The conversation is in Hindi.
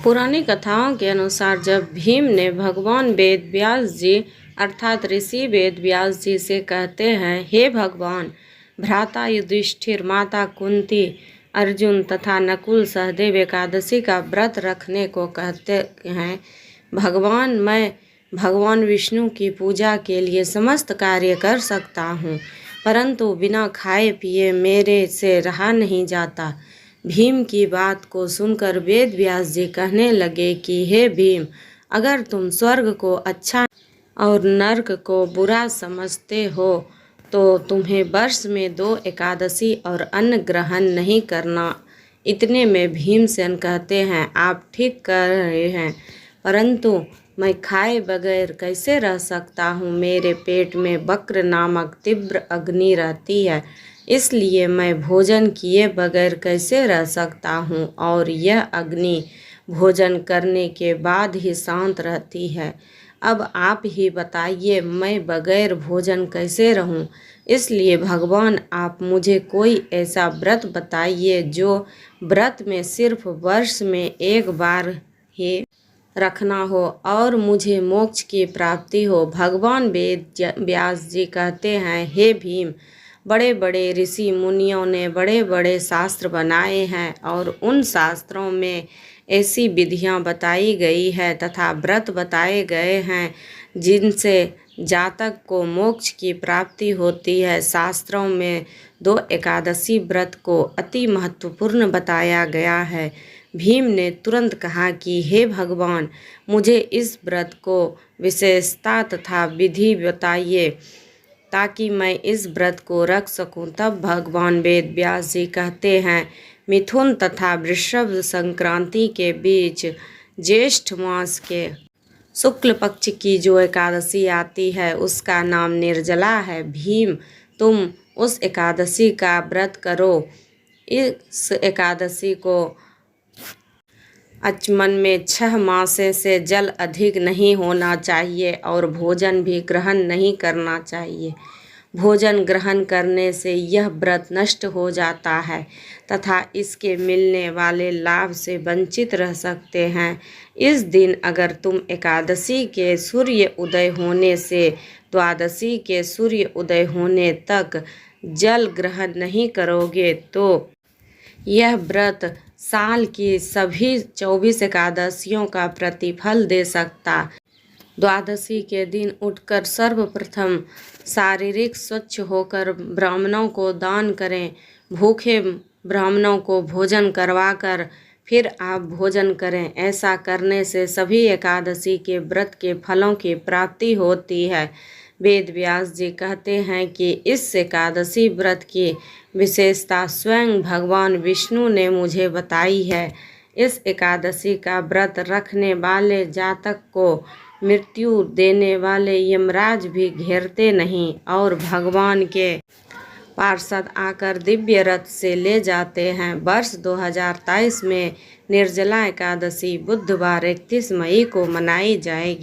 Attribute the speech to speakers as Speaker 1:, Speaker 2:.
Speaker 1: पुरानी कथाओं के अनुसार जब भीम ने भगवान वेद व्यास जी अर्थात ऋषि वेद व्यास जी से कहते हैं, हे भगवान, भ्राता युधिष्ठिर, माता कुंती, अर्जुन तथा नकुल सहदेव एकादशी का व्रत रखने को कहते हैं। भगवान, मैं भगवान विष्णु की पूजा के लिए समस्त कार्य कर सकता हूँ, परंतु बिना खाए पिए मेरे से रहा नहीं जाता। भीम की बात को सुनकर वेद व्यास जी कहने लगे कि हे भीम, अगर तुम स्वर्ग को अच्छा और नर्क को बुरा समझते हो तो तुम्हें वर्ष में 2 एकादशी और अन्न ग्रहण नहीं करना। इतने में भीमसेन कहते हैं, आप ठीक कह रहे हैं, परंतु मैं खाए बगैर कैसे रह सकता हूँ। मेरे पेट में वक्र नामक तीव्र अग्नि रहती है, इसलिए मैं भोजन किए बगैर कैसे रह सकता हूँ, और यह अग्नि भोजन करने के बाद ही शांत रहती है। अब आप ही बताइए, मैं बगैर भोजन कैसे रहूं। इसलिए भगवान, आप मुझे कोई ऐसा व्रत बताइए जो व्रत में सिर्फ वर्ष में एक बार ही रखना हो और मुझे मोक्ष की प्राप्ति हो। भगवान वेद व्यास जी कहते हैं, हे भीम, बड़े बड़े ऋषि मुनियों ने बड़े बड़े शास्त्र बनाए हैं और उन शास्त्रों में ऐसी विधियां बताई गई है तथा व्रत बताए गए हैं जिनसे जातक को मोक्ष की प्राप्ति होती है। शास्त्रों में 2 एकादशी व्रत को अति महत्वपूर्ण बताया गया है। भीम ने तुरंत कहा कि हे भगवान, मुझे इस व्रत को विशेषता तथा विधि बताइए ताकि मैं इस व्रत को रख सकूं। तब भगवान वेद व्यास जी कहते हैं, मिथुन तथा वृषभ संक्रांति के बीच ज्येष्ठ मास के शुक्ल पक्ष की जो एकादशी आती है उसका नाम निर्जला है। भीम, तुम उस एकादशी का व्रत करो। इस एकादशी को आचमन में 6 मासे से जल अधिक नहीं होना चाहिए और भोजन भी ग्रहण नहीं करना चाहिए। भोजन ग्रहण करने से यह व्रत नष्ट हो जाता है तथा इसके मिलने वाले लाभ से वंचित रह सकते हैं। इस दिन अगर तुम एकादशी के सूर्य उदय होने से द्वादशी के सूर्य उदय होने तक जल ग्रहण नहीं करोगे तो यह व्रत साल की सभी 24 एकादशियों का प्रतिफल दे सकता। द्वादशी के दिन उठकर सर्वप्रथम शारीरिक स्वच्छ होकर ब्राह्मणों को दान करें। भूखे ब्राह्मणों को भोजन करवाकर फिर आप भोजन करें। ऐसा करने से सभी एकादशी के व्रत के फलों की प्राप्ति होती है। वेद व्यास जी कहते हैं कि इस एकादशी व्रत की विशेषता स्वयं भगवान विष्णु ने मुझे बताई है। इस एकादशी का व्रत रखने वाले जातक को मृत्यु देने वाले यमराज भी घेरते नहीं और भगवान के पार्षद आकर दिव्य रथ से ले जाते हैं। वर्ष 2023 में निर्जला एकादशी बुधवार 31 मई को मनाई जाएगी।